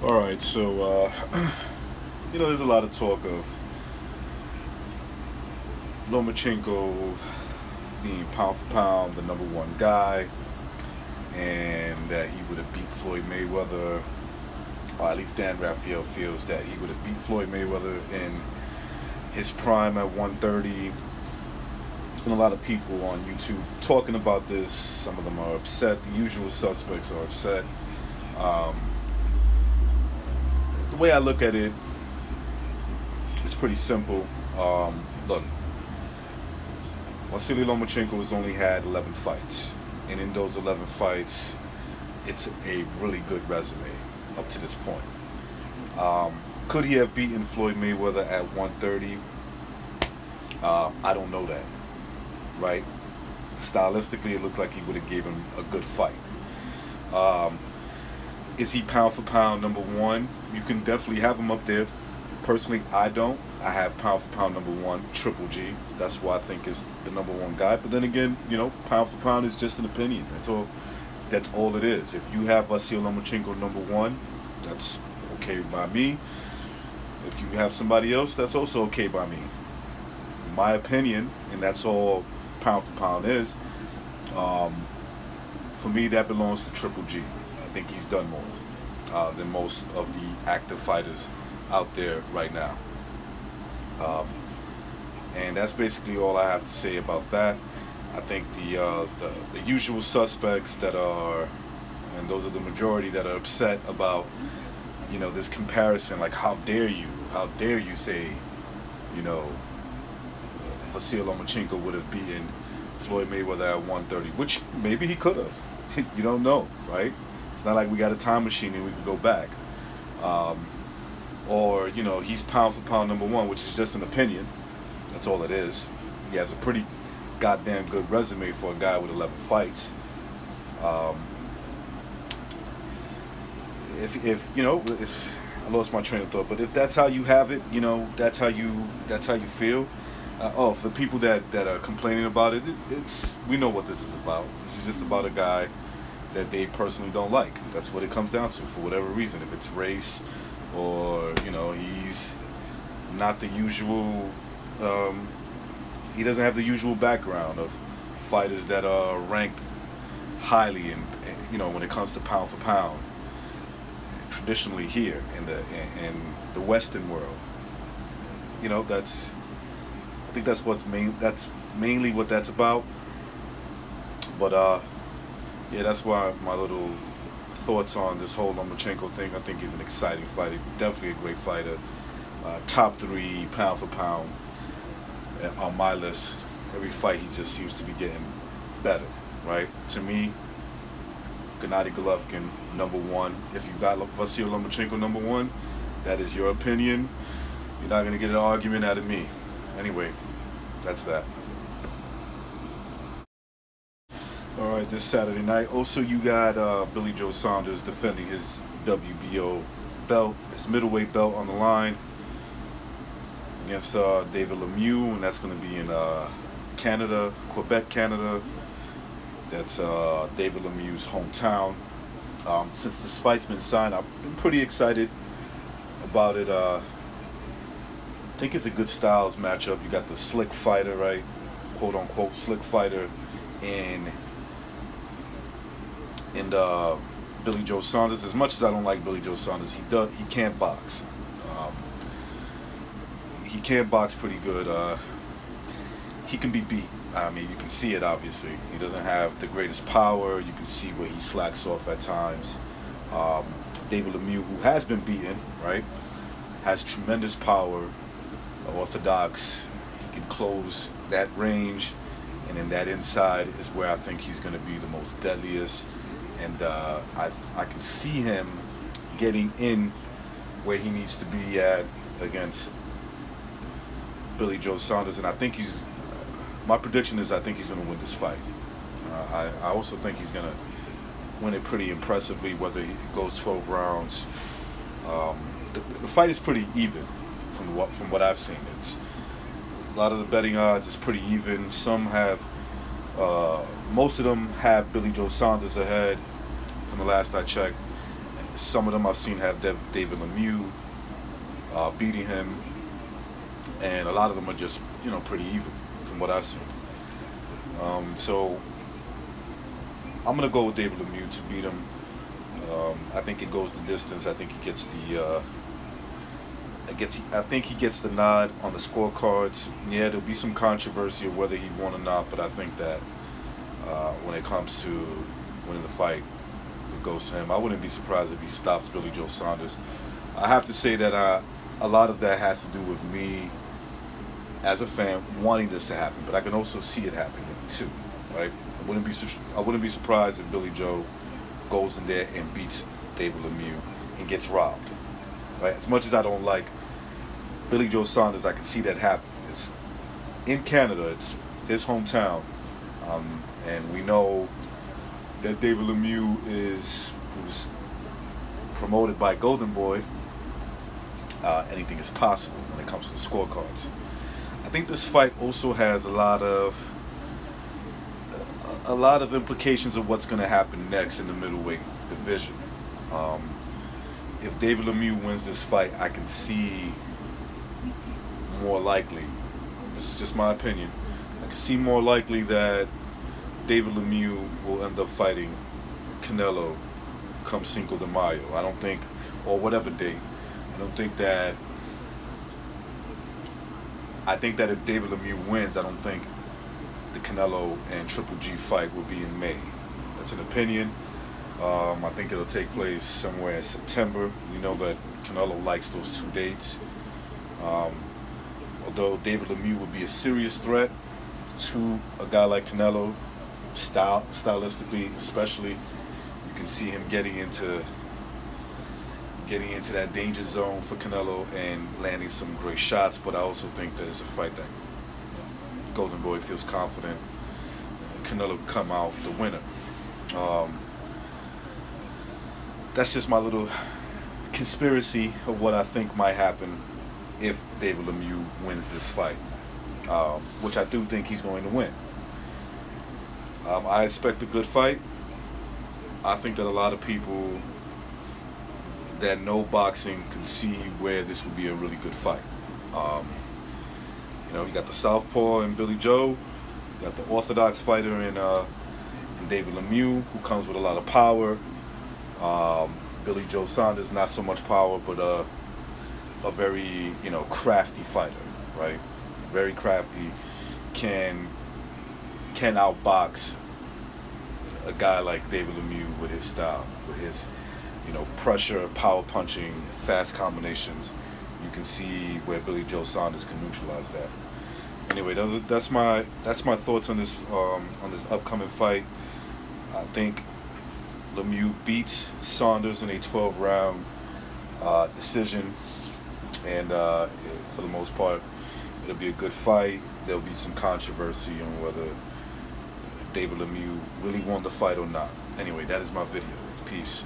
All right, so there's a lot of talk of Lomachenko being pound for pound the number one guy, and that he would have beat Floyd Mayweather, or at least Dan Raphael feels that he would have beat Floyd Mayweather in his prime at 130. There's been a lot of people on YouTube talking about this. Some of them are upset. The usual suspects are upset. Um, the way I look at it, it's pretty simple. Look, Vasily Lomachenko has only had 11 fights, and in those 11 fights, it's a really good resume up to this point. Could he have beaten Floyd Mayweather at 130? I don't know that, right? Stylistically, it looked like he would have gave him a good fight. Um, is he pound for pound number one? You can definitely have him up there. Personally, I don't. I have pound for pound number one, Triple G. That's why I think is the number one guy. But then again, pound for pound is just an opinion. That's all. That's all it is. If you have Vasily Lomachenko number one, that's okay by me. If you have somebody else, that's also okay by me. In my opinion, and that's all pound for pound is. Um, for me, that belongs to Triple G. I think he's done more than most of the active fighters out there right now. Um, and that's basically all I have to say about that. I think the usual suspects that are, and those are the majority that are upset about, this comparison. Like, how dare you say, you know, Vasily Lomachenko would have beaten Floyd Mayweather at 130, which maybe he could have. You don't know, right? It's not like we got a time machine and we can go back. Um, or he's pound for pound number one, which is just an opinion. That's all it is. He has a pretty goddamn good resume for a guy with 11 fights. Um, if I lost my train of thought, but if that's how you have it, that's how you feel. For the people that are complaining about it, it's we know what this is about. This is just about a guy that they personally don't like. That's what it comes down to, for whatever reason. If it's race, or he's not the usual. He doesn't have the usual background of fighters that are ranked highly, when it comes to pound for pound, traditionally here in the Western world. That's I think that's mainly what that's about. But yeah, that's why my little thoughts on this whole Lomachenko thing. I think he's an exciting fighter, definitely a great fighter. Top three pound for pound on my list. Every fight he just seems to be getting better, right? To me, Gennady Golovkin number one. If you got Vasily Lomachenko number one, that is your opinion. You're not gonna get an argument out of me. Anyway, that's that. All right, this Saturday night. Also, you got Billy Joe Saunders defending his WBO belt, his middleweight belt on the line against David Lemieux, and that's going to be in Canada, Quebec, Canada. That's David Lemieux's hometown. Since this fight's been signed, I've been pretty excited about it. I think it's a good styles matchup. You got the slick fighter, right? "Quote unquote" slick fighter in Billy Joe Saunders. As much as I don't like Billy Joe Saunders, he can't box. Um, he can box pretty good. He can be beat. I mean, you can see it, obviously. He doesn't have the greatest power. You can see where he slacks off at times. Um, David Lemieux, who has been beaten, right, has tremendous power, orthodox. He can close that range, and then that inside is where I think he's going to be the most deadliest. And I can see him getting in where he needs to be at against Billy Joe Saunders, and I think my prediction is I think he's going to win this fight. I also think he's going to win it pretty impressively, whether it goes 12 rounds. The fight is pretty even from what I've seen. It's a lot of the betting odds is pretty even. Some have, most of them have Billy Joe Saunders ahead from the last I checked. Some of them I've seen have David Lemieux beating him, and a lot of them are just, pretty even from what I've seen. So I'm gonna go with David Lemieux to beat him. I think it goes the distance. I think he gets I think he gets the nod on the scorecards. Yeah, there'll be some controversy of whether he won or not, but I think that when it comes to winning the fight, it goes to him. I wouldn't be surprised if he stops Billy Joe Saunders. I have to say that a lot of that has to do with me as a fan wanting this to happen, but I can also see it happening too, right? I wouldn't be surprised if Billy Joe goes in there and beats David Lemieux and gets robbed, right? As much as I don't like Billy Joe Saunders, I can see that happen. It's in Canada, it's his hometown, and we know that David Lemieux who's promoted by Golden Boy. Anything is possible when it comes to the scorecards. I think this fight also has a lot of implications of what's going to happen next in the middleweight division. If David Lemieux wins this fight, I can see more likely, this is just my opinion, I can see more likely that David Lemieux will end up fighting Canelo come Cinco de Mayo. I don't think, or whatever date, I think that if David Lemieux wins, I don't think the Canelo and Triple G fight will be in May. That's an opinion. I think it'll take place somewhere in September. We know that Canelo likes those two dates. Although David Lemieux would be a serious threat to a guy like Canelo, stylistically especially, you can see him getting into that danger zone for Canelo and landing some great shots. But I also think that it's a fight that Golden Boy feels confident Canelo will come out the winner. That's just my little conspiracy of what I think might happen if David Lemieux wins this fight, which I do think he's going to win. I expect a good fight. I think that a lot of people that know boxing can see where this would be a really good fight. You got the southpaw in Billy Joe, you got the orthodox fighter in David Lemieux, who comes with a lot of power. Billy Joe Saunders, not so much power, but a very crafty fighter, right? Very crafty, can outbox a guy like David Lemieux with his style, with his pressure, power punching, fast combinations. You can see where Billy Joe Saunders can neutralize that. Anyway, that's my thoughts on this upcoming fight. I think Lemieux beats Saunders in a 12-round decision, and for the most part, it'll be a good fight. There'll be some controversy on whether David Lemieux really won the fight or not. Anyway, that is my video. Peace.